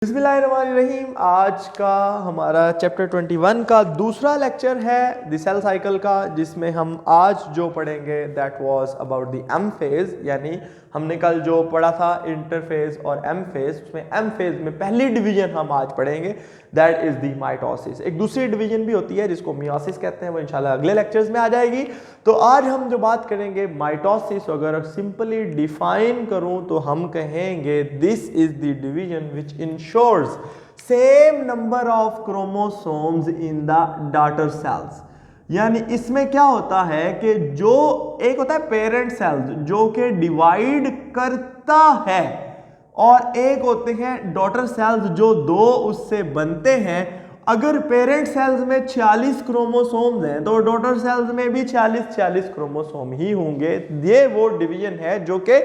बिस्मिल्लाहिर्रहमानिर्रहीम। आज का हमारा चैप्टर 21 का दूसरा लेक्चर है द सेल साइकिल का, जिसमें हम आज जो पढ़ेंगे that was about the M phase. यानी हमने कल जो पढ़ा था इंटरफेज और एम फेज, उसमें एम फेज में पहली डिवीजन हम आज पढ़ेंगे दैट इज द माइटोसिस। एक दूसरी डिवीजन भी होती है जिसको मियोसिस कहते हैं, वो इंशाल्लाह अगले लेक्चर्स में आ जाएगी। तो आज हम जो बात करेंगे माइटोसिस, अगर सिंपली डिफाइन करूं तो हम कहेंगे this is the division which ensures same number of chromosomes in the daughter cells. यानी इसमें क्या होता है कि जो एक होता है पेरेंट सेल्स जो कि डिवाइड करता है, और एक होते हैं डॉटर सेल्स जो दो उससे बनते हैं। अगर पेरेंट सेल्स में 46 क्रोमोसोम्स हैं तो डॉटर सेल्स में भी 46 क्रोमोसोम ही होंगे। ये वो डिवीजन है जो कि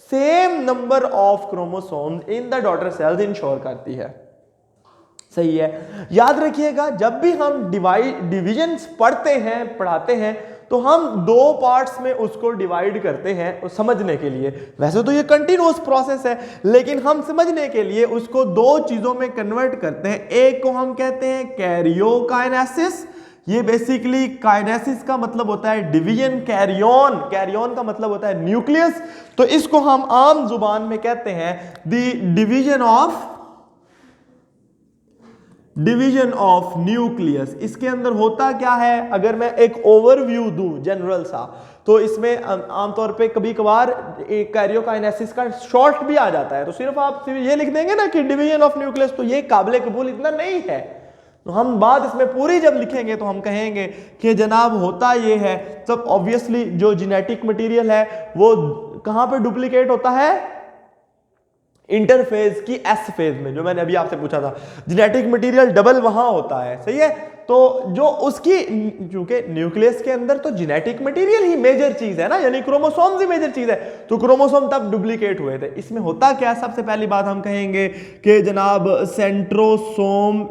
same number of chromosomes in the daughter sales ensure करती है। सही है, याद रखिएगा जब भी हम डिविजन पढ़ते हैं पढ़ाते हैं तो हम दो पार्ट्स में उसको डिवाइड करते हैं समझने के लिए। वैसे तो ये कंटिन्यूअस प्रोसेस है, लेकिन हम समझने के लिए उसको दो चीजों में कन्वर्ट करते हैं। एक को हम कहते हैं कैरियोकाइनेसिस। ये बेसिकली काइनेसिस का मतलब होता है डिवीजन, कैरियन का मतलब होता है न्यूक्लियस। तो इसको हम आम जुबान में कहते हैं द डिवीजन ऑफ न्यूक्लियस। इसके अंदर होता क्या है, अगर मैं एक ओवरव्यू दूं जनरल सा, तो इसमें आमतौर पे कभी कभार कैरियोकाइनेसिस का शॉर्ट भी आ जाता है। तो सिर्फ आप ये लिख देंगे ना कि डिवीजन ऑफ न्यूक्लियस, तो ये काबिल कबूल इतना नहीं है। तो हम बात इसमें पूरी जब लिखेंगे तो हम कहेंगे कि जनाब होता ये है। तब ऑब्वियसली जो जेनेटिक मटेरियल है वो कहां पे डुप्लीकेट होता है, इंटरफेज की एस फेज में। जो मैंने अभी आपसे पूछा था, जेनेटिक मटेरियल डबल वहां होता है। सही है, तो जो उसकी चूंकि न्यूक्लियस के अंदर तो जेनेटिक मटेरियल ही मेजर चीज है ना, यानी क्रोमोसोम्स ही मेजर चीज है, तो क्रोमोसोम तब डुप्लीकेट हुए थे। इसमें होता क्या, सबसे पहली बात हम कहेंगे कि जनाब सेंट्रोसोम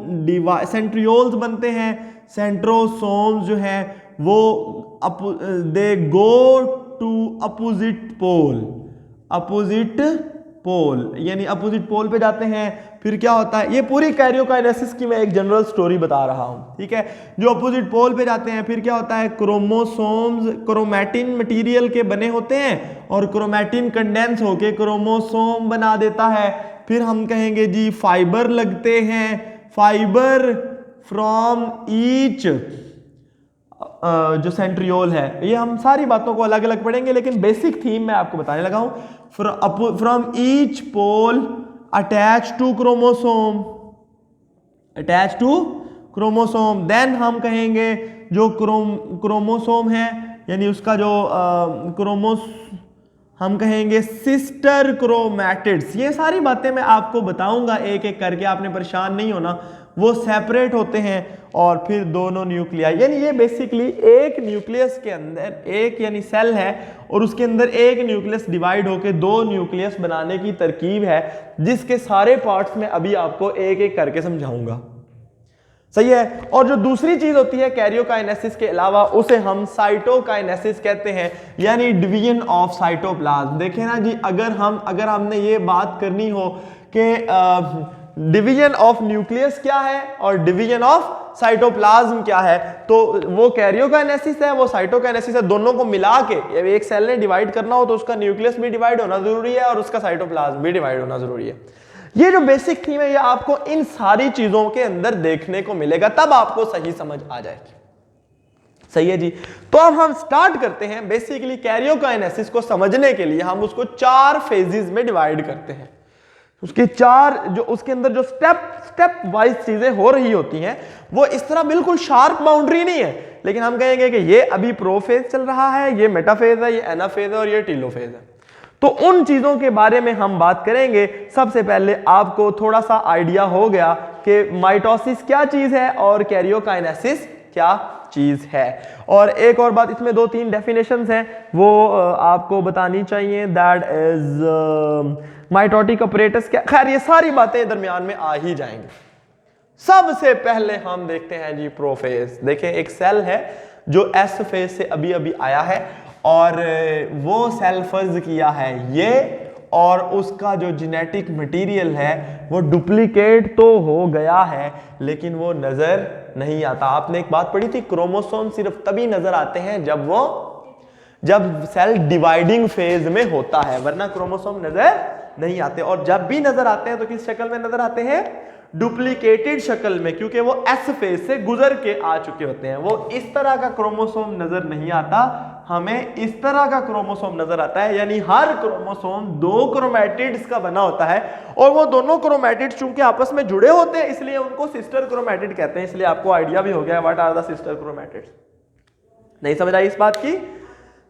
सेंट्रियोल्स बनते हैं। सेंट्रोसोम्स जो है वो दे गो टू अपोजिट पोल, यानी अपोजिट पोल पे जाते हैं। फिर क्या होता है, ये पूरी कैरियोकाइनेसिस की मैं एक जनरल स्टोरी बता रहा हूं, ठीक है। जो अपोजिट पोल पे जाते हैं, फिर क्या होता है, क्रोमोसोम्स क्रोमैटिन मटेरियल के बने होते हैं, और क्रोमैटिन कंडेंस होके क्रोमोसोम बना देता है। फिर हम कहेंगे जी फाइबर लगते हैं, फाइबर फ्रॉम ईच जो सेंट्रियोल है। ये हम सारी बातों को अलग अलग पढ़ेंगे, लेकिन बेसिक थीम मैं आपको बताने लगा हूं। From each pole attach to chromosome, then हम कहेंगे जो क्रोमोसोम है, यानी उसका जो हम कहेंगे सिस्टर क्रोमैटिड्स। ये सारी बातें मैं आपको बताऊंगा एक एक करके, आपने परेशान नहीं होना। वो सेपरेट होते हैं, और फिर दोनों न्यूक्लियाई, यानी ये बेसिकली एक न्यूक्लियस के अंदर एक यानी सेल है, और उसके अंदर एक न्यूक्लियस डिवाइड होकर दो न्यूक्लियस बनाने की तरकीब है, जिसके सारे पार्ट्स में अभी आपको एक एक करके समझाऊंगा। सही है। और जो दूसरी चीज होती है कैरियोकाइनेसिस के अलावा, उसे हम साइटोकाइनेसिस कहते हैं, यानी डिवीजन ऑफ साइटोप्लाज्म। देखें ना जी, अगर हमने ये बात करनी हो कि डिवीजन ऑफ न्यूक्लियस क्या है और डिवीजन ऑफ साइटोप्लाज्म क्या है, तो वो कैरियोकाइनेसिस है, वो साइटोकाइनेसिस है। दोनों को मिला के एक सेल ने डिवाइड करना हो तो उसका न्यूक्लियस भी डिवाइड होना जरूरी है और उसका साइटोप्लाज्म भी डिवाइड होना जरूरी है। ये जो बेसिक थीम है, ये आपको इन सारी चीजों के अंदर देखने को मिलेगा, तब आपको सही समझ आ जाएगी। सही है जी। तो अब हम स्टार्ट करते हैं। बेसिकली कैरियोकाइनेसिस को समझने के लिए हम उसको 4 फेजेस में डिवाइड करते हैं। उसके 4 जो उसके अंदर जो स्टेप वाइज चीजें हो रही होती हैं, वो इस तरह बिल्कुल शार्प बाउंड्री नहीं है, लेकिन हम कहेंगे कि ये अभी प्रोफेज चल रहा है, ये मेटाफेज है, ये एनाफेज है और ये टीलोफेज है। तो उन चीजों के बारे में हम बात करेंगे। सबसे पहले आपको थोड़ा सा आइडिया हो गया कि माइटोसिस क्या चीज है और कैरियोकाइनेसिस क्या चीज है। और एक और बात, इसमें 2-3 डेफिनेशंस हैं, वो आपको बतानी चाहिए। दैट इज माइटोटिक अपरेटस क्या, खैर ये सारी बातें दरमियान में आ ही जाएंगी। सबसे पहले हम देखते हैं जी प्रोफेज। देखें, एक सेल है जो एस फेज से अभी अभी आया है, और वो सेल फर्ज किया है ये, और उसका जो जेनेटिक मटेरियल है वो डुप्लीकेट तो हो गया है लेकिन वो नजर नहीं आता। आपने एक बात पढ़ी थी, क्रोमोसोम सिर्फ तभी नजर आते हैं जब सेल डिवाइडिंग फेज में होता है, वरना क्रोमोसोम नजर नहीं आते। और जब भी नजर आते हैं तो किस शक्ल में नजर आते हैं? डुप्लीकेटेड शक्ल में, क्योंकि वो एस फेज से गुजर के आ चुके होते हैं। वो इस तरह का क्रोमोसोम नजर नहीं आता, हमें इस तरह का क्रोमोसोम नजर आता है। यानी हर क्रोमोसोम 2 क्रोमैटिड्स का बना होता है और वो दोनों क्रोमैटिड चूंकि आपस में जुड़े होते हैं इसलिए उनको सिस्टर क्रोमैटिड कहते हैं। इसलिए आपको आइडिया भी हो गया what are the sister chromatids. नहीं समझ आई इस बात की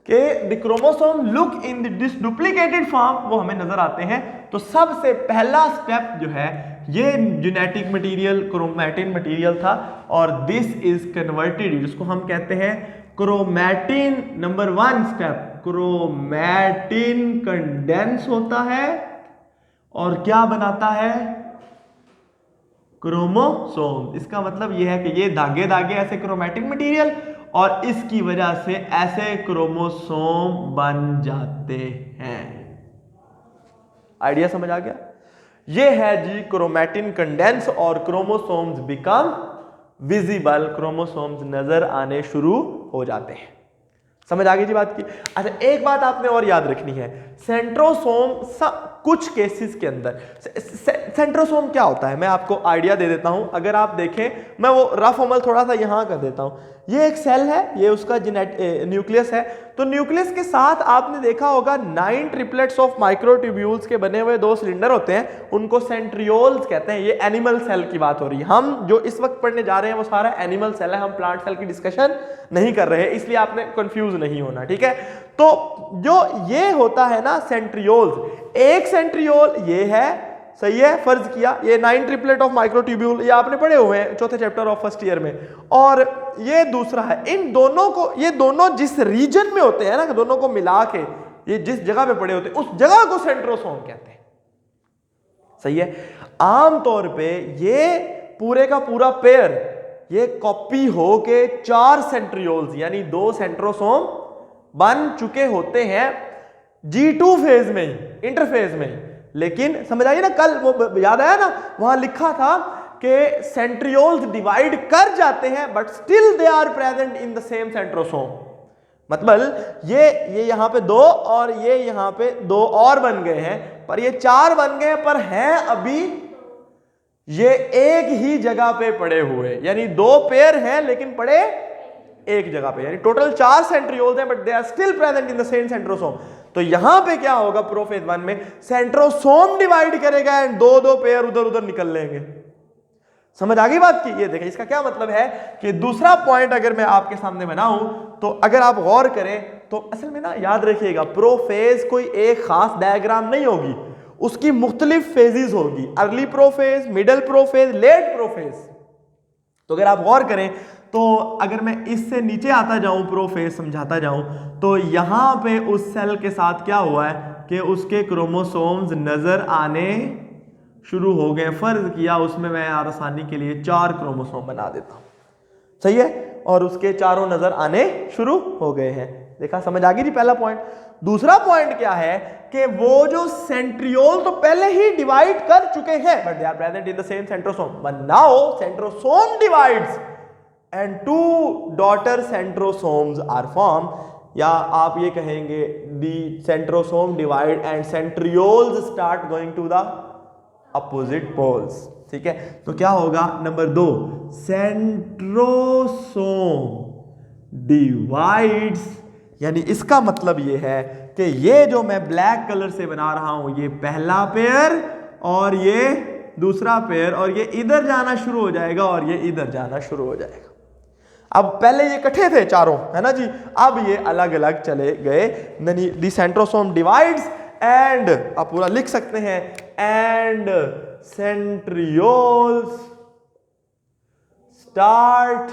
कि the chromosome look in this duplicated form, वो हमें नजर आते हैं। तो सबसे पहला स्टेप जो है ये जेनेटिक मटेरियल क्रोमैटिन मटेरियल था और दिस इज कन्वर्टेड, जिसको हम कहते हैं chromatin. Number 1 step, chromatin condense होता है और क्या बनाता है? क्रोमोसोम। इसका मतलब यह है कि ये धागे धागे ऐसे क्रोमैटिक मटेरियल और इसकी वजह से ऐसे क्रोमोसोम बन जाते हैं। आइडिया समझ आ गया? ये है जी क्रोमैटिन कंडेंस और क्रोमोसोम्स बिकम विजिबल, क्रोमोसोम्स नजर आने शुरू हो जाते हैं। समझ आ गई जी बात की? अच्छा, एक बात आपने और याद रखनी है, सेंट्रोसोम कुछ केसेस के अंदर सेंट्रोसोम क्या होता है मैं आपको आइडिया दे देता हूं। अगर आप देखें, मैं वो रफ अमल थोड़ा सा यहां कर देता हूं। ये एक सेल है, ये उसका न्यूक्लियस है। तो न्यूक्लियस के साथ आपने देखा होगा 9 ट्रिपलेट्स ऑफ माइक्रोट्यूब्यूल्स के बने हुए 2 सिलेंडर होते हैं, उनको सेंट्रियोल्स कहते हैं। ये एनिमल सेल की बात हो रही है। हम जो इस वक्त पढ़ने जा रहे हैं वो सारा एनिमल सेल है, हम प्लांट सेल की डिस्कशन नहीं कर रहे हैं, इसलिए आपने कंफ्यूज नहीं होना, ठीक है। तो जो ये होता है ना सेंट्रियोल्स, एक सेंट्रियोल ये है, सही है, फर्ज किया ये 9 ट्रिपलेट ऑफ माइक्रोट्यूब्यूल, ये आपने पढ़े हुए हैं चौथे चैप्टर ऑफ फर्स्ट ईयर में। और ये दूसरा है, इन दोनों को, ये दोनों जिस रीजन में होते हैं ना, दोनों को मिला के ये जिस जगह पे पड़े होते हैं उस जगह को सेंट्रोसोम कहते हैं, सही है। आमतौर पे ये पूरे का पूरा पेयर ये कॉपी हो के 4 सेंट्रियोल्स यानी 2 सेंट्रोसोम बन चुके होते हैं G2 फेज में ही, इंटरफेज में ही। लेकिन समझ आइए ना, कल वो याद आया ना, वहां लिखा था कि सेंट्रियोल्स डिवाइड कर जाते हैं but still they are present in the same centrosome. मतलब ये यहां पे 2 और ये यहां पे 2 और बन गए हैं, पर ये 4 बन गए पर हैं अभी ये एक ही जगह पे पड़े हुए, यानी 2 पेयर हैं लेकिन पड़े एक जगह पे। यानी टोटल 4 सेंट्रियोल्स हैं but they are still present in the same centrosome. तो यहां पे क्या होगा, प्रोफेज 1 में सेंट्रोसोम डिवाइड करेगा एंड 2-2 पेयर उधर उधर निकल लेंगे। समझ आ गई बात की? ये देखें, इसका क्या मतलब है कि दूसरा पॉइंट अगर मैं आपके सामने बनाऊं तो अगर आप गौर करें तो असल में ना याद रखिएगा, प्रोफेज कोई एक खास डायग्राम नहीं होगी, उसकी मुख्तलिफ फेजेस होगी, early prophase, middle prophase, late prophase. तो अगर आप गौर करें तो अगर मैं इससे नीचे आता जाऊं, प्रोफेज समझाता जाऊं, तो यहां पे उस सेल के साथ क्या हुआ है कि उसके क्रोमोसोम्स नजर आने शुरू हो गए। फर्ज किया उसमें मैं आसानी के लिए 4 क्रोमोसोम बना देता हूं, सही है, और उसके चारों नजर आने शुरू हो गए हैं। देखा, समझ आ गई जी पहला पॉइंट। दूसरा पॉइंट क्या है कि वो जो सेंट्रियोल तो पहले ही डिवाइड कर चुके हैं but they are present in the same centrosome, but now centrosome divides and 2 daughter centrosomes are form, या आप ये कहेंगे the centrosome divide and centrioles start going to the opposite poles, ठीक है। तो क्या होगा, नंबर 2, सेंट्रोसोम डिवाइड्स, यानी इसका मतलब ये है कि ये जो मैं ब्लैक कलर से बना रहा हूं ये पहला पेयर और ये दूसरा पेयर, और ये इधर जाना शुरू हो जाएगा और ये इधर जाना शुरू हो जाएगा। अब पहले ये इकट्ठे थे चारों, है ना जी, अब ये अलग अलग चले गए। दी सेंट्रोसोम डिवाइड्स एंड, आप पूरा लिख सकते हैं, and centrioles start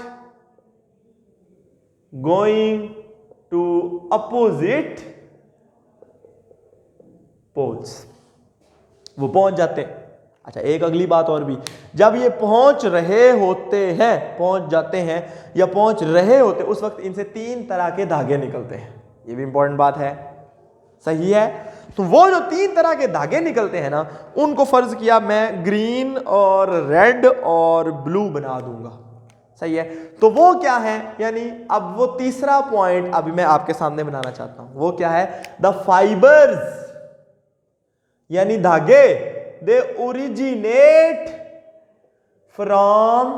going to opposite poles, वो पहुंच जाते हैं। अच्छा, एक अगली बात और भी, जब ये पहुंच रहे होते हैं, पहुंच जाते हैं या पहुंच रहे होते, उस वक्त इनसे 3 तरह के धागे निकलते हैं। ये भी इंपॉर्टेंट बात है, सही है। तो वो जो 3 तरह के धागे निकलते हैं ना, उनको फर्ज किया मैं ग्रीन और रेड और ब्लू बना दूंगा। सही है, तो वो क्या है, यानी अब वो तीसरा पॉइंट अभी मैं आपके सामने बनाना चाहता हूं, वो क्या है, द फाइबर्स यानी धागे, दे ओरिजिनेट फ्रॉम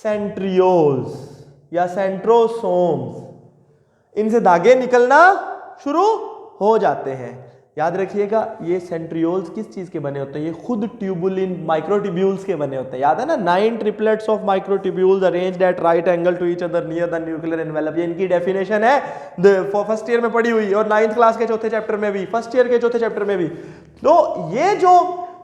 सेंट्रियोल्स या सेंट्रोसोम्स, इनसे धागे निकलना शुरू हो जाते हैं। याद रखिएगा ये सेंट्रियोल्स किस चीज के बने होते हैं, ये खुद ट्यूबुलिन माइक्रोट्यूब्यूल्स के बने होते हैं। याद है ना, 9 triplets of microtubules arranged at right angle to each other near the nuclear envelope, ये इनकी डेफिनेशन है, फर्स्ट ईयर में पढ़ी हुई और 9th क्लास के चौथे चैप्टर में भी, फर्स्ट ईयर के चौथे चैप्टर में भी। तो ये जो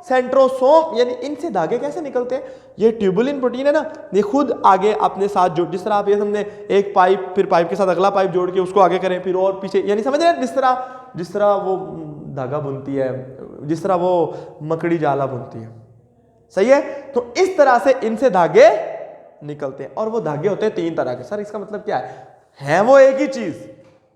सेंट्रोसोम यानी इनसे धागे कैसे निकलते हैं, ये ट्यूबुलिन प्रोटीन है ना, ये खुद आगे अपने साथ जोड़, जिस तरह आप ये समझे एक पाइप, फिर पाइप के साथ अगला पाइप जोड़ के उसको आगे करें, फिर और पीछे, यानी समझ रहे हैं जिस तरह वो धागा बुनती है, जिस तरह वो मकड़ी जाला बुनती है। सही है, तो इस तरह से इनसे धागे निकलते हैं और वो धागे होते हैं 3 तरह के। सर इसका मतलब क्या है वो एक ही चीज,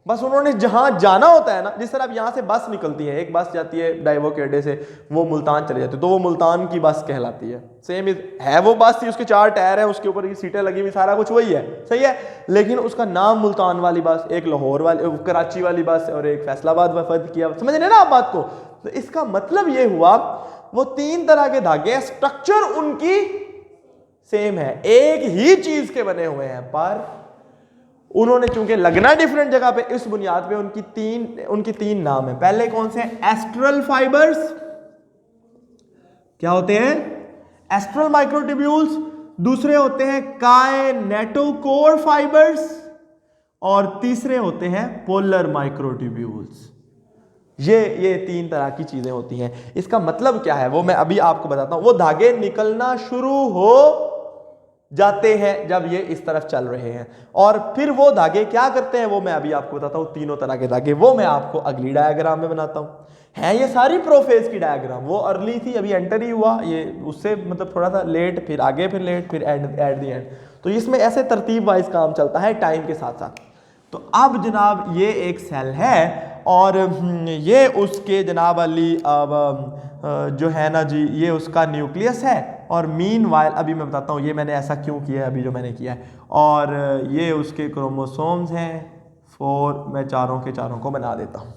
बस उन्होंने जहां जाना होता है ना, जिस तरह अब यहां से बस निकलती है, एक बस जाती है डाइवो के अड्डे से, वो मुल्तान चले जाती है, तो वो मुल्तान की बस कहलाती है। सेम है वो बस थी, उसके 4 टायर है, उसके ऊपर की सीटें लगी हुई, सारा कुछ वही है। सही है, लेकिन उसका नाम मुल्तान वाली बस, एक लाहौर वाली, कराची वाली बस और एक फैसलाबाद वफद किया। समझ रहे ना आप बात को, तो इसका मतलब ये हुआ वो 3 तरह के धागे, स्ट्रक्चर उनकी सेम है, एक ही चीज के बने हुए हैं, पर उन्होंने चूंकि लगना डिफरेंट जगह पे, इस बुनियाद पे उनकी तीन नाम है। पहले कौन से हैं, एस्ट्रल फाइबर्स, क्या होते हैं, एस्ट्रल माइक्रोट्यूब्यूल्स। दूसरे होते हैं काइनेटोकोर फाइबर्स और तीसरे होते हैं पोलर माइक्रोट्यूब्यूल्स। ये 3 तरह की चीजें होती हैं। इसका मतलब क्या है वो मैं अभी आपको बताता हूं। वो धागे निकलना शुरू हो जाते हैं जब ये इस तरफ चल रहे हैं, और फिर वो धागे क्या करते हैं वो मैं अभी आपको बताता हूं। 3 तरह के धागे वो मैं आपको अगली डायग्राम में बनाता हूं। है ये सारी प्रोफेज की डायग्राम, वो अर्ली थी, अभी एंटर ही हुआ, ये उससे मतलब थोड़ा सा लेट, फिर आगे, फिर लेट, फिर एट द एंड। तो इसमें ऐसे तरतीब वाइज काम चलता है टाइम के साथ साथ। तो अब जनाब ये एक सेल है और ये उसके जनाब अली अब जो है ना जी, ये उसका न्यूक्लियस है, और मीनवाइल अभी मैं बताता हूँ ये मैंने ऐसा क्यों किया है, अभी जो मैंने किया है, और ये उसके क्रोमोसोम्स हैं 4, मैं चारों के चारों को बना देता हूँ।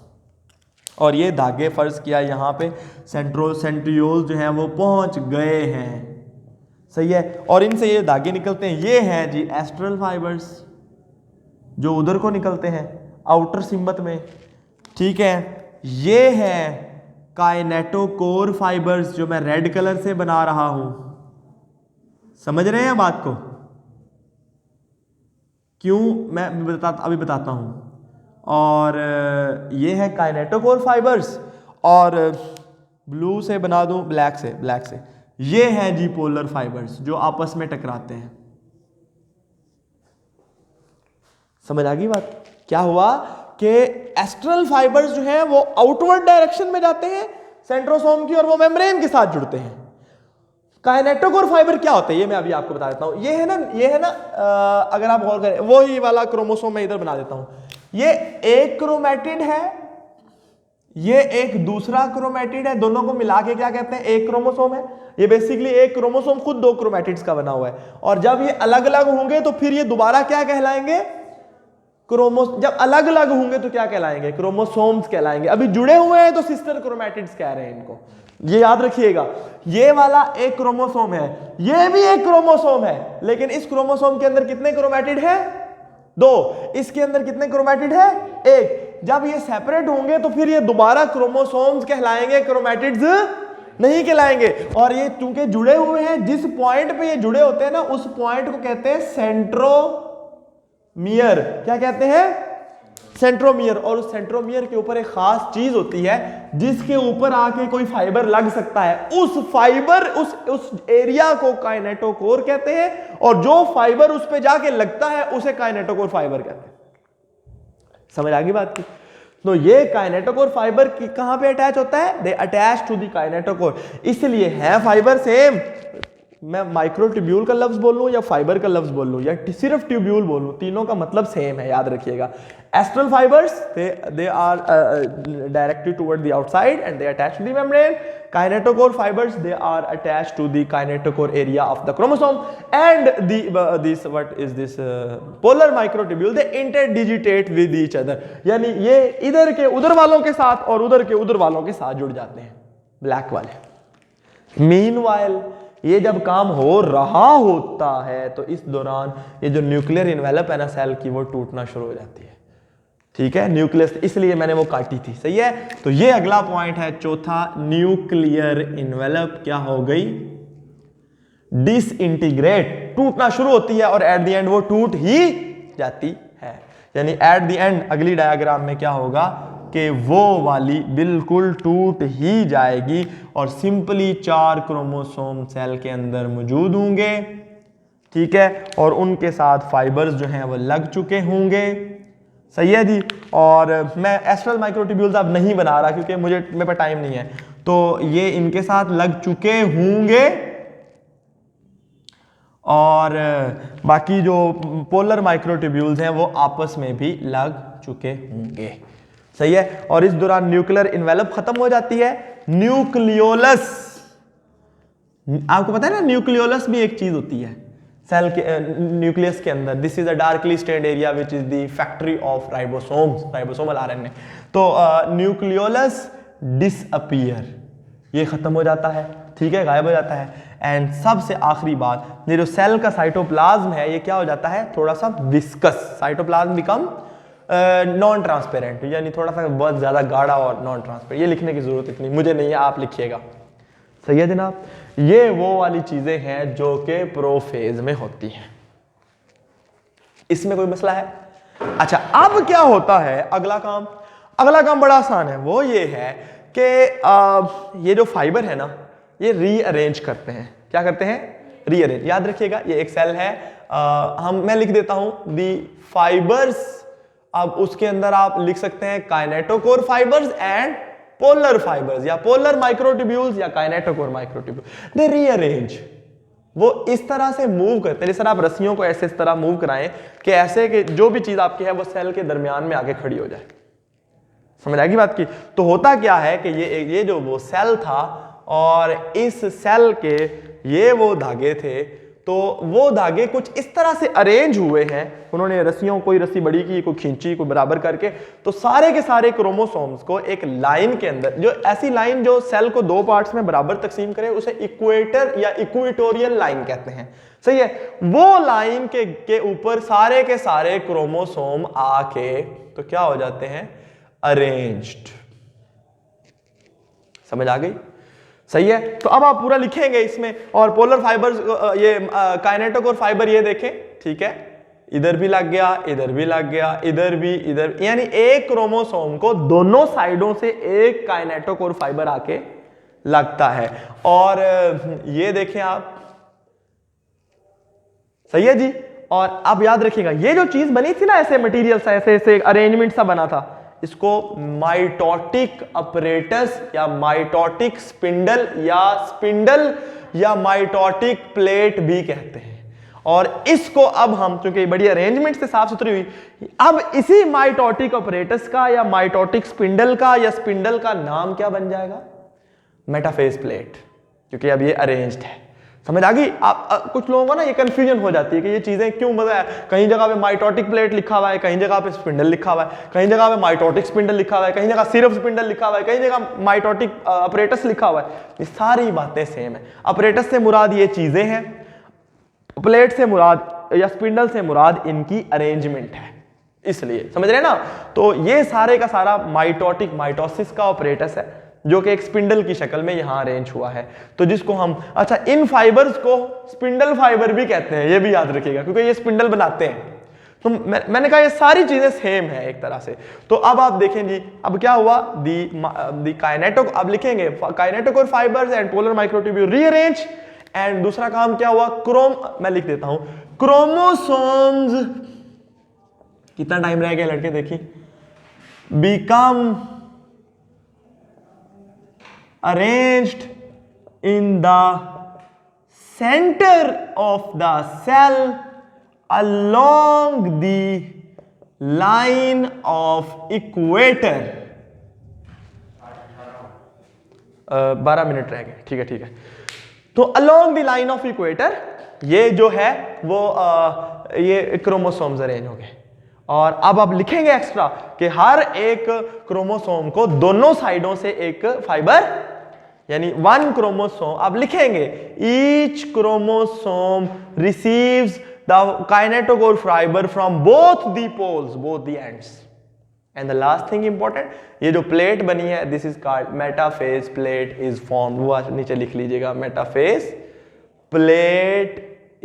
और ये धागे फर्ज किया यहाँ पे सेंट्रियोल जो हैं वो पहुँच गए हैं। सही है, और इनसे ये धागे निकलते हैं, ये हैं जी एस्ट्रल फाइबर्स जो उधर को निकलते हैं आउटर सिम्बत में। ठीक है, ये है काइनेटोकोर फाइबर्स जो मैं रेड कलर से बना रहा हूं। समझ रहे हैं बात को, क्यों मैं अभी बताता हूं। और ये है काइनेटोकोर फाइबर्स, और ब्लू से बना दूं, ब्लैक से ये है जी पोलर फाइबर्स जो आपस में टकराते हैं। समझ आ गई बात, क्या हुआ कि एस्ट्रल फाइबर्स जो हैं वो आउटवर्ड डायरेक्शन में जाते हैं सेंट्रोसोम की, और वो मेम्ब्रेन के साथ जुड़ते हैं। काइनेटोकोर फाइबर क्या होते हैं ये मैं अभी आपको बता देता हूं। ये है ना अगर आप गौर करें, वो ही वाला क्रोमोसोम मैं इधर बना देता हूं। ये एक क्रोमैटिड है, ये एक दूसरा क्रोमैटिड है, दोनों को मिला के क्या कहते हैं, एक क्रोमोसोम है। ये बेसिकली एक क्रोमोसोम खुद 2 क्रोमैटिड्स का बना हुआ है, और जब ये अलग अलग होंगे तो फिर ये दोबारा क्या कहलाएंगे, जब अलग अलग होंगे तो क्या कहलाएंगे, क्रोमोसोम्स कहलाएंगे। अभी जुड़े हुए हैं तो सिस्टर क्रोमैटिड्स कह रहे हैं इनको, ये याद रखिएगा। ये वाला एक क्रोमोसोम है, ये भी एक क्रोमोसोम है, लेकिन इस क्रोमोसोम के अंदर कितने क्रोमैटिड है, 2। इसके अंदर कितने क्रोमैटिड है, 1। जब ये सेपरेट होंगे तो फिर ये दोबारा क्रोमोसोम्स कहलाएंगे, क्रोमैटिड्स नहीं कहलाएंगे। और ये चूंकि जुड़े हुए हैं, जिस पॉइंट पे ये जुड़े होते हैं ना, उस पॉइंट को कहते हैं सेंट्रोमियर। क्या कहते हैं, सेंट्रोमियर। और उस सेंट्रोमियर के ऊपर एक खास चीज होती है जिसके ऊपर आके कोई फाइबर लग सकता है, उस फाइबर उस एरिया को काइनेटोकोर कहते हैं, और जो फाइबर उस पे जाके लगता है उसे काइनेटोकोर फाइबर कहते हैं। समझ आ गई बात की। तो ये काइनेटोकोर फाइबर कहां पे अटैच होता है, they attach to the kinetochore, इसलिए है फाइबर सेम, मैं माइक्रोट्यूब्यूल का लफ्ज बोल लूं या फाइबर का लफ्ज बोल लूं या सिर्फ ट्यूब्यूल बोल लूं, तीनों का मतलब सेम है, याद रखिएगा। Astral fibres they are directed toward the outside and they attach to the membrane. Kinetochore fibers, they are attached to the kinetochore area of the chromosome, and this what is this polar microtubule, they interdigitate with each other, यानी ये इधर के उधर वालों के साथ और उधर के उधर वालों के साथ जुड़ जाते हैं, ब्लैक वाले। मीनवाइल ये जब काम हो रहा होता है तो इस दौरान ये जो न्यूक्लियर इन्वेलप है ना सेल की, वो टूटना शुरू हो जाती है, ठीक है, न्यूक्लियस, इसलिए मैंने वो काटी थी, सही है। तो ये अगला पॉइंट है चौथा, न्यूक्लियर इन्वेलप क्या हो गई, डिसइंटीग्रेट, टूटना शुरू होती है और एट द एंड वो टूट ही जाती है, यानी एट द एंड अगली डायग्राम में क्या होगा कि वो वाली बिल्कुल टूट ही जाएगी और सिंपली 4 क्रोमोसोम सेल के अंदर मौजूद होंगे, ठीक है, और उनके साथ फाइबर्स जो हैं वो लग चुके होंगे, सही है जी। और मैं एस्ट्रल माइक्रोट्यूब्यूल्स अब नहीं बना रहा क्योंकि मेरे पास टाइम नहीं है, तो ये इनके साथ लग चुके होंगे और बाकी जो पोलर माइक्रोट्यूब्यूल्स हैं वो आपस में भी लग चुके होंगे, सही है। और इस दौरान न्यूक्लियर इन्वेलप खत्म हो जाती है। न्यूक्लियोलस, आपको पता है ना न्यूक्लियोलस भी एक चीज होती है सेल के न्यूक्लियस के अंदर। This is a darkly stained area which is the factory of ribosomes, ribosomal RNA. तो न्यूक्लियोलस डिसअपीयर, ये खत्म हो जाता है, ठीक है, गायब हो जाता है। एंड सबसे आखिरी बात, ये जो सेल का साइटोप्लाज्म है ये क्या हो जाता है, थोड़ा सा viscous, cytoplasm become non transparent, यानी थोड़ा सा बहुत ज्यादा गाढ़ा और नॉन ट्रांसपेरेंट। ये लिखने की जरूरत इतनी मुझे नहीं है, आप लिखिएगा, सही है जनाब। ये वो वाली चीजें हैं जो कि प्रोफेज में होती हैं, इसमें कोई मसला है? अच्छा, अब क्या होता है, अगला काम बड़ा आसान है, वो ये है कि ये जो फाइबर है ना ये रीअरेंज करते हैं। क्या करते हैं? रीअरेंज। याद रखिएगा ये एक सेल है, मैं लिख देता हूं दी फाइबर्स, अब उसके अंदर आप लिख सकते हैं kinetochore fibres and polar fibres या पोलर माइक्रोट्यूब्यूल्स या काइनेटोकोर माइक्रोट्यूब्यूल। दे रीअरेंज, वो इस तरह से मूव करते हैं जैसे आप रस्सियों को ऐसे इस तरह मूव कराएं कि ऐसे कि जो भी चीज आपकी है वो सेल के दरमियान में आके खड़ी हो जाए। समझ आएगी बात की? तो होता क्या है कि ये जो वो सेल था और इस सेल के ये वो धागे थे, तो वो धागे कुछ इस तरह से अरेंज हुए हैं, उन्होंने रस्सियों, कोई रस्सी बड़ी की, कोई खींची, कोई बराबर करके, तो सारे के सारे क्रोमोसोम्स को एक लाइन के अंदर, जो ऐसी लाइन जो सेल को 2 पार्ट्स में बराबर तकसीम करे, उसे इक्वेटर या इक्वेटोरियल लाइन कहते हैं, सही है। वो लाइन के ऊपर सारे के सारे क्रोमोसोम आके तो क्या हो जाते हैं, अरेंज्ड। समझ आ गई? सही है। तो अब आप पूरा लिखेंगे इसमें, और पोलर फाइबर्स, ये काइनेटोकोर फाइबर ये देखें, ठीक है, इधर भी लग गया, इधर भी लग गया, इधर भी, इधर, यानी एक क्रोमोसोम को दोनों साइडों से एक काइनेटोकोर फाइबर आके लगता है। और ये देखें आप, सही है जी। और अब याद रखिएगा ये जो चीज बनी थी ना, ऐसे मटेरियल सा, ऐसे अरेंजमेंट सा बना था, इसको माइटोटिक अपरेटस या माइटोटिक स्पिंडल या माइटोटिक प्लेट भी कहते हैं। और इसको अब हम, चूंकि बड़ी अरेंजमेंट से साफ सुथरी हुई, अब इसी माइटोटिक अपरेटस का या माइटोटिक स्पिंडल का या स्पिंडल का नाम क्या बन जाएगा? मेटाफेज प्लेट, क्योंकि अब ये अरेंज्ड है। समझ आ गई? आप कुछ लोगों को ना ये कंफ्यूजन हो जाती है कि ये चीजें क्यों, मतलब कहीं जगह पे माइटोटिक प्लेट लिखा हुआ है, कहीं जगह पे स्पिंडल लिखा हुआ है, कहीं जगह पे माइटोटिक स्पिंडल लिखा हुआ है, कहीं जगह सिर्फ स्पिंडल लिखा हुआ है, कहीं जगह माइटोटिक अपरेटस लिखा हुआ है। ये सारी बातें सेम है। अपरेटस से मुराद ये चीजें हैं, प्लेट से मुराद या स्पिंडल से मुराद इनकी अरेंजमेंट है, इसलिए समझ रहे हैं ना। तो ये सारे का सारा माइटोटिक, माइटोसिस का अपरेटस है जो कि एक स्पिंडल की शक्ल में यहां अरेंज हुआ है। तो जिसको हम, अच्छा, इन फाइबर्स को स्पिंडल फाइबर भी कहते हैं, ये भी याद रखिएगा, क्योंकि ये स्पिंडल बनाते हैं। तो मैंने कहा ये सारी चीजें सेम है एक तरह से। तो अब आप देखें जी, अब क्या हुआ, दी काइनेटो, अब लिखेंगे kinetochore fibres and polar microtubule rearrange. And दूसरा काम क्या हुआ, मैं लिख देता हूं, क्रोमोसोम्स, कितना टाइम रह गया लड़के देखिए, become arranged in the centre of the cell along the line of equator। 12 minute रह गए, ठीक है। तो along the line of equator ये जो है वो ये क्रोमोसोम्स अरेंज हो गए। और अब आप लिखेंगे एक्स्ट्रा कि हर एक क्रोमोसोम को दोनों साइडों से एक फाइबर, यानी 1 क्रोमोसोम आप लिखेंगे, each chromosome receives the kinetochore fiber from both the poles, both the ends। and the last thing important, ये जो प्लेट बनी है, this is called metaphase plate is formed। वो नीचे लिख लीजिएगा, metaphase plate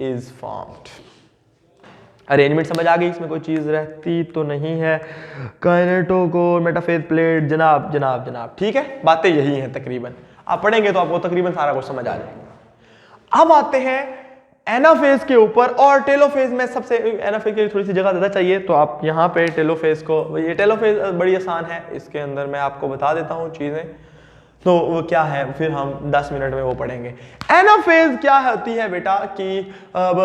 is formed। Arrangement समझ आ गई? इसमें कोई चीज रहती तो नहीं है? काइनेटोकोर, मेटाफेज प्लेट, जनाब, ठीक है, बातें यही हैं तकरीबन। आप पढ़ेंगे तो आपको तकरीबन सारा कुछ समझ आ जाएगा। अब आते हैं एनाफेज के ऊपर और टेलोफेज में। सबसे एनाफेज के लिए थोड़ी सी जगह ज्यादा चाहिए, तो आप यहाँ पे टेलोफेज को, ये टेलोफेज बड़ी आसान है, इसके अंदर मैं आपको बता देता हूँ चीजें, तो वो क्या है फिर हम 10 मिनट में वो पढ़ेंगे। एनाफेज क्या होती है बेटा कि अब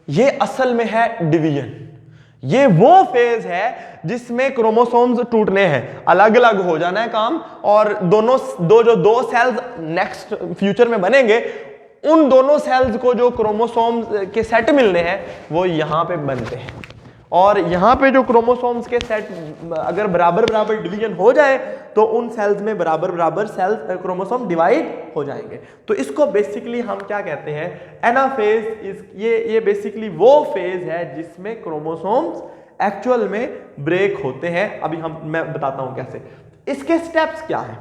ये असल में है डिवीजन। ये वो फेज है जिसमें क्रोमोसोम्स टूटने हैं, अलग अलग हो जाना है काम, और दो सेल्स नेक्स्ट फ्यूचर में बनेंगे, उन दोनों सेल्स को जो क्रोमोसोम्स के सेट मिलने हैं वो यहां पे बनते हैं। और यहां पे जो क्रोमोसोम्स के सेट अगर बराबर डिवीजन हो जाए तो उन सेल्स में बराबर सेल्स क्रोमोसोम डिवाइड हो जाएंगे। तो इसको बेसिकली हम क्या कहते हैं? एनाफेज। ये बेसिकली वो फेज है जिसमें क्रोमोसोम्स एक्चुअल में ब्रेक होते हैं। अभी मैं बताता हूं कैसे। इसके स्टेप्स क्या है?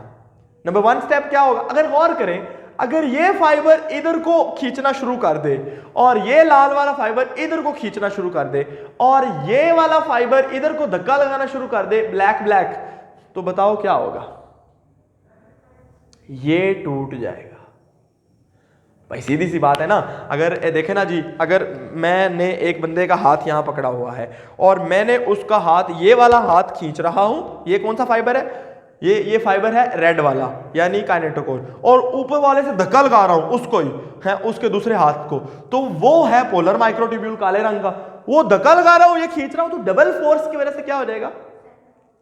नंबर 1 स्टेप क्या होगा? अगर गौर करें, अगर ये फाइबर इधर को खींचना शुरू कर दे और ये लाल वाला फाइबर इधर को खींचना शुरू कर दे और ये वाला फाइबर इधर को धक्का लगाना शुरू कर दे, ब्लैक, तो बताओ क्या होगा? ये टूट जाएगा। भाई सीधी सी बात है ना। अगर देखे ना जी, अगर मैंने एक बंदे का हाथ यहां पकड़ा हुआ है और मैंने उसका हाथ, ये वाला हाथ खींच रहा हूं, ये कौन सा फाइबर है? ये फाइबर है रेड वाला, यानी काइनेटोकोर, और ऊपर वाले से धक्का लगा रहा हूं उसको ही है, उसके दूसरे हाथ को, तो वो है पोलर माइक्रोट्यूब्यूल काले रंग का। वो धक्का लगा रहा हूं, ये खींच रहा हूं, तो डबल फोर्स की वजह से क्या हो जाएगा?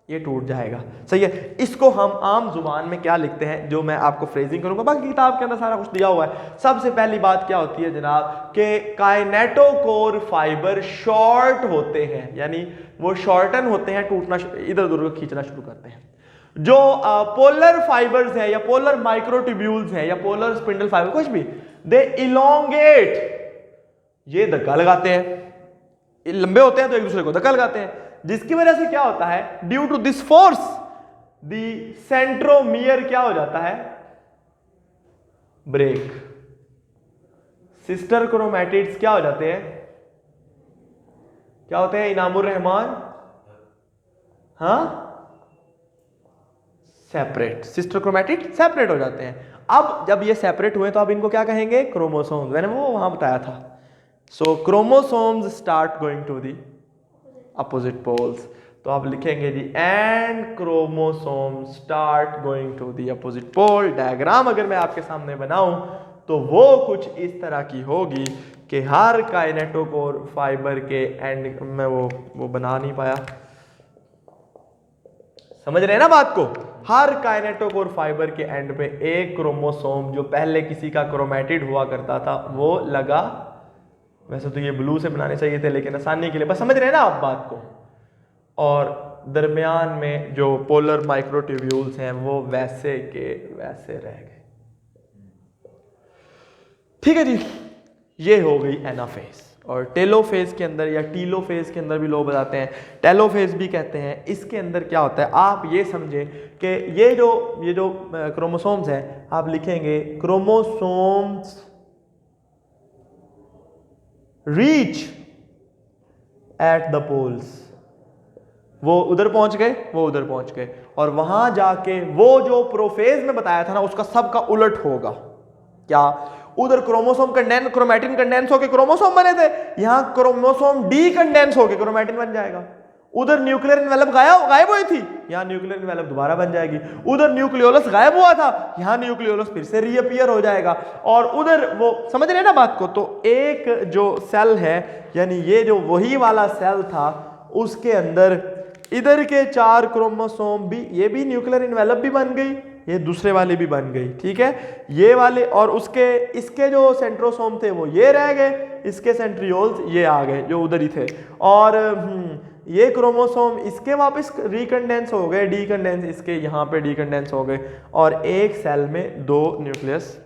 ये टूट जाएगा। सही है। इसको हम आम जुबान में क्या लिखते हैं, जो मैं आपको फ्रेजिंग करूंगा, बाकी किताब के अंदर सारा कुछ दिया हुआ है। सबसे पहली बात क्या होती है जनाब कि काइनेटोकोर फाइबर शॉर्ट होते हैं, यानी वो शॉर्टन होते हैं, टूटना, इधर उधर को खींचना शुरू करते हैं। जो पोलर फाइबर्स हैं या पोलर माइक्रोट्यूब्यूल्स हैं या पोलर स्पिंडल फाइबर, कुछ भी, दे इलोंगेट, ये धक्का लगाते हैं, लंबे होते हैं तो एक दूसरे को धक्का लगाते हैं, जिसकी वजह से क्या होता है? Due to this force the centromere क्या हो जाता है? ब्रेक। सिस्टर क्रोमैटिड्स क्या हो जाते हैं? क्या होते हैं इनामुर रहमान? हाँ, सेपरेट। सिस्टर क्रोमैटिड सेपरेट हो जाते हैं। अब जब ये सेपरेट हुए तो अब इनको क्या कहेंगे? क्रोमोसोम्स। मैंने वो वहां बताया था। So chromosomes start going to the opposite poles, तो आप लिखेंगे जी and chromosome start going to the opposite pole. Diagram अगर मैं आपके सामने बनाऊं तो वो कुछ इस तरह की होगी कि हर काइनेटोकोर फाइबर के एंड में वो बना नहीं पाया, समझ रहे हैं ना बात को? हर काइनेटोकोर फाइबर के एंड पे एक क्रोमोसोम जो पहले किसी का क्रोमैटिड हुआ करता था वो लगा। वैसे तो ये ब्लू से बनाने चाहिए थे, लेकिन आसानी के लिए, बस समझ रहे हैं ना आप बात को? और दरमियान में जो पोलर माइक्रोट्यूब्यूल्स हैं वो वैसे के वैसे रह गए। ठीक है जी, ये हो गई एनाफेज। और टेलोफेज के अंदर या टीलोफेज के अंदर भी लोग बताते हैं, टेलोफेज भी कहते हैं। इसके अंदर क्या होता है आप ये समझें कि ये जो क्रोमोसोम्स हैं, आप लिखेंगे chromosomes reach at the poles. वो उधर पहुंच गए, वो उधर पहुंच गए, और वहां जाके वो जो प्रोफेज में बताया था ना उसका सबका उलट होगा। क्या? उधर क्रोमोसोम कंडेंस, क्रोमैटिन कंडेंस होके क्रोमोसोम बने थे, यहां क्रोमोसोम डी कंडेंस होके क्रोमैटिन बन जाएगा। उधर न्यूक्लियर एनवेलप गायब हुई थी, यहाँ न्यूक्लियर एनवेलप दोबारा बन जाएगी। उधर न्यूक्लियोलस गायब हुआ था, यहाँ न्यूक्लियोलस फिर से रीअपीयर हो जाएगा। और उधर वो समझ रहे ना बात को। तो एक जो सेल है यानी ये जो वही वाला सेल था उसके अंदर इधर के 4 क्रोमोसोम भी, ये भी न्यूक्लियर एनवेलप भी बन गई, ये दूसरे वाले भी बन गई, ठीक है ये वाले। और उसके इसके जो सेंट्रोसोम थे वो ये रह गए, इसके सेंट्रियोल्स ये आ गए जो उधर ही थे। और ये क्रोमोसोम इसके वापस रिकंडेंस हो गए, डीकंडेंस इसके यहाँ पे डीकंडेंस हो गए और एक सेल में 2 न्यूक्लियस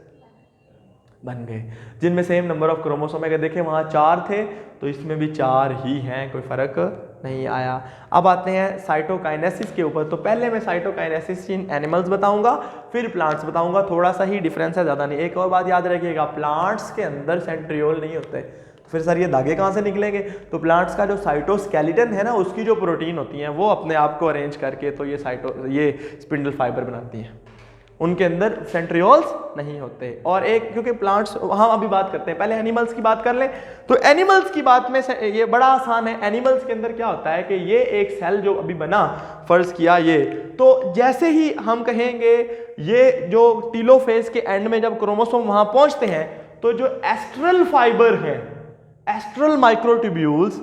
बन गए जिनमें सेम नंबर ऑफ क्रोमोसोम। अगर देखें वहाँ 4 थे तो इसमें भी 4 ही हैं, कोई फर्क नहीं आया। अब आते हैं साइटोकाइनेसिस के ऊपर। तो पहले मैं साइटोकाइनेसिस इन एनिमल्स बताऊंगा, फिर प्लांट्स बताऊंगा। थोड़ा सा ही डिफरेंस है, ज़्यादा नहीं। एक और बात याद रखिएगा, प्लांट्स के अंदर सेंट्रियोल नहीं होते, तो फिर सर ये धागे कहाँ से निकलेंगे? तो प्लांट्स का जो साइटोस्केलेटन है ना, उसकी जो प्रोटीन होती हैं वो अपने आप को अरेंज करके तो ये स्पिंडल फाइबर बनाती हैं, उनके अंदर सेंट्रियोल्स नहीं होते। और एक क्योंकि प्लांट्स, हम अभी बात करते हैं, पहले एनिमल्स की बात कर लें। तो एनिमल्स की बात में ये बड़ा आसान है। एनिमल्स के अंदर क्या होता है कि ये एक सेल जो अभी बना, फर्ज किया ये, तो जैसे ही हम कहेंगे ये जो टीलोफेज के एंड में जब क्रोमोसोम वहां पहुंचते हैं तो जो एस्ट्रल फाइबर है, एस्ट्रल माइक्रोट्यूब्यूल्स,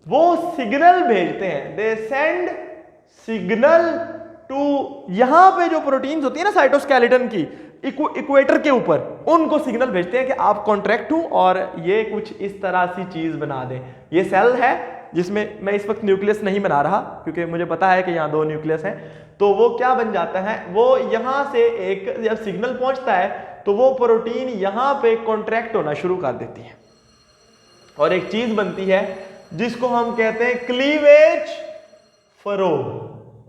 वो सिग्नल भेजते हैं, दे सेंड सिग्नल टू, यहां पे जो प्रोटीन्स होती है ना साइटोस्केलेटन की इक्वेटर के ऊपर, उनको सिग्नल भेजते हैं कि आप कॉन्ट्रैक्ट हो और ये कुछ इस तरह सी चीज बना दें। ये सेल है जिसमें मैं इस वक्त न्यूक्लियस नहीं बना रहा क्योंकि मुझे पता है कि यहाँ 2 न्यूक्लियस हैं। तो वो क्या बन जाता है, वो यहां से एक जब सिग्नल पहुंचता है तो वो प्रोटीन यहां पे कॉन्ट्रैक्ट होना शुरू कर देती है और एक चीज बनती है जिसको हम कहते हैं क्लीवेज फरो।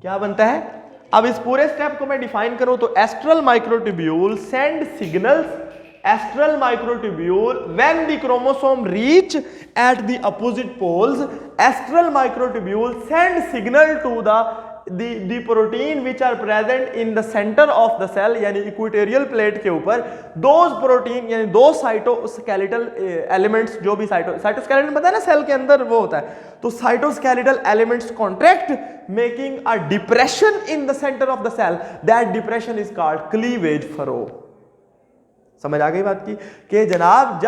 क्या बनता है? अब इस पूरे स्टेप को मैं डिफाइन करूं तो astral microtubule send signals, astral microtubule when the chromosome reach at the opposite poles, astral microtubule send signal to the protein which are present in the center of the cell यानी equatorial plate के ऊपर, those protein यानी दो cytoskeletal elements, जो भी cytoskeleton पता है ना सेल के अंदर वो होता है, तो cytoskeletal elements contract making a depression in the centre of the cell, that depression is called cleavage furrow. समझ आ गई बात की कि जनाब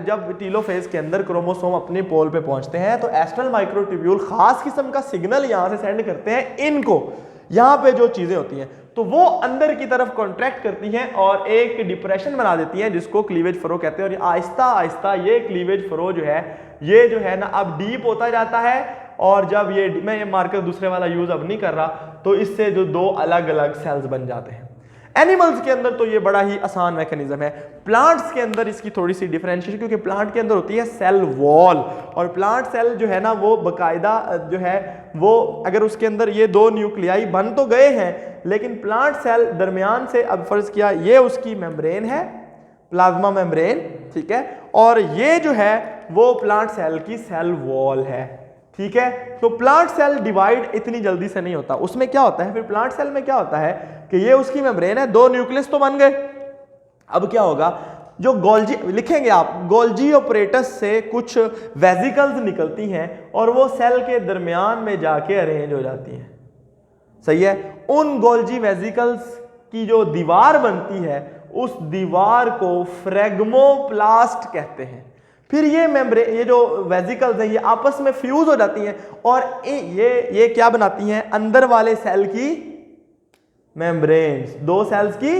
जब टीलोफेज के अंदर क्रोमोसोम अपने पोल पे पहुंचते हैं तो एस्ट्रल माइक्रोट्यूब्यूल खास किस्म का सिग्नल यहां से सेंड करते हैं इनको, यहां पे जो चीजें होती हैं तो वो अंदर की तरफ कॉन्ट्रैक्ट करती हैं और एक डिप्रेशन बना देती हैं जिसको क्लीवेज फरो कहते हैं। और आहिस्ता आहिस्ता ये क्लीवेज फरो जो है ना अब डीप होता जाता है। और जब मैं ये मार्कर दूसरे वाला यूज अब नहीं कर रहा, तो इससे जो 2 अलग अलग सेल्स बन जाते हैं। एनिमल्स के अंदर तो ये बड़ा ही आसान मैकेनिज्म है। प्लांट्स के अंदर इसकी थोड़ी सी डिफरेंशिएशन, क्योंकि प्लांट के अंदर होती है सेल वॉल, और प्लांट सेल जो है ना वो बकायदा जो है वो, अगर उसके अंदर ये 2 न्यूक्लियाई बन तो गए हैं, लेकिन प्लांट सेल दरमियान से, अब फर्ज किया ये उसकी मेम्ब्रेन है, प्लाज्मा मेम्ब्रेन, ठीक है, और ये जो है वो प्लांट सेल की सेल वॉल है, ठीक है। तो प्लांट सेल डिवाइड इतनी जल्दी से नहीं होता। उसमें क्या होता है फिर प्लांट सेल में क्या होता है कि ये उसकी मेम्ब्रेन है, 2 न्यूक्लियस तो बन गए। अब क्या होगा, जो गोल्जी लिखेंगे आप, गोल्जी ऑपरेटस से कुछ वेसिकल्स निकलती हैं और वो सेल के दरमियान में जाके अरेंज हो जाती हैं, सही है। उन गोल्जी वेसिकल्स की जो दीवार बनती है उस दीवार को फ्रेगमोप्लास्ट कहते हैं। फिर ये मेम्ब्रेन, ये जो वेसिकल्स हैं ये आपस में फ्यूज हो जाती हैं और ये क्या बनाती हैं, अंदर वाले सेल की मेम्ब्रेन, 2 सेल्स की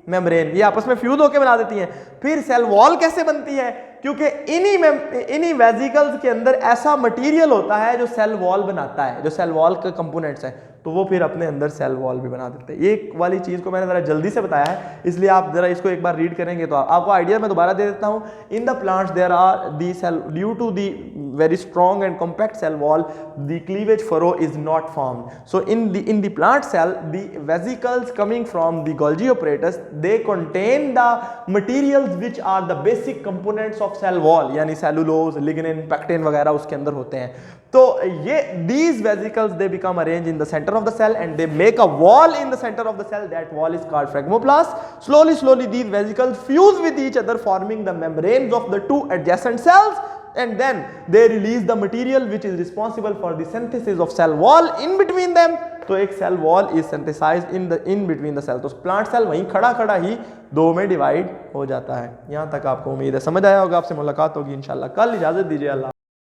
मेम्ब्रेन ये आपस में फ्यूज होकर बना देती हैं। फिर सेल वॉल कैसे बनती है, क्योंकि इन्हीं वेसिकल्स के अंदर ऐसा मटेरियल होता है जो सेल वॉल बनाता है, जो सेल वॉल के कंपोनेंट्स हैं, तो वो फिर अपने अंदर सेल वॉल भी बना देते हैं। ये वाली चीज को मैंने जरा जल्दी से बताया है, इसलिए आप जरा इसको एक बार रीड करेंगे तो आपको आइडिया मैं दोबारा दे देता हूं। In the plants there are the cell due to the very strong and compact cell wall, the cleavage furrow is not formed. So in the plant cell, the vesicles coming from the Golgi apparatus, they contain the materials which are the basic components of cell wall, यानी cellulose, lignin, pectin वगैरह उसके अंदर होते हैं। तो ये these vesicles they become arranged in the center of the cell and they make a wall in the center of the cell. That wall is called phlegmoplast. Slowly these vesicles fuse with each other, forming the membranes of the 2 adjacent cells. and then they release the material which is responsible for the synthesis of cell wall in between them. तो एक cell wall is synthesised in between the cell, तो plant cell वहीं खड़ा खड़ा ही दो में divide हो जाता है। यहाँ तक आपको उम्मीद है समझ आया होगा। आपसे मुलाकात होगी इंशाल्लाह कल। इजाजत दीजिए, अल्लाह।